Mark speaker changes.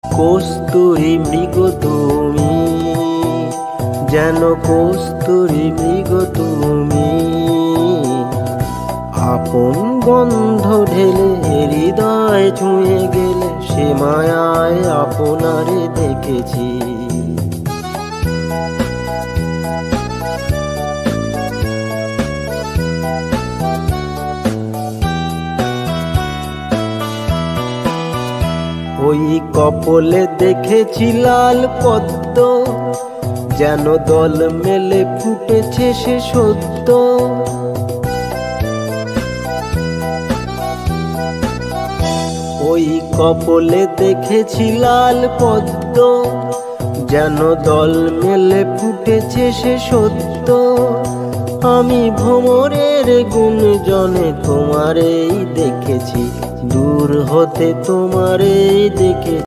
Speaker 1: কস্তুরী মৃগ তুমি, যেন কস্তুরী মৃগ তুমি। আপন গন্ধ ঢেলে হৃদয় ছুঁয়ে গেলে, সে মায়ায় আপনারে দেখেছি। ওই কপলে দেখেছি লাল পদ্ম, যেন দল মেলে ফুটেছে সে সদ্য। ওই কপলে দেখেছি লাল পদ্ম, যেন দল মেলে ফুটেছে সে সদ্য। আমি ভ্রমরের গুঞ্জনে তোমারেই দেখেছি, দূর হতে তোমারেই দেখে।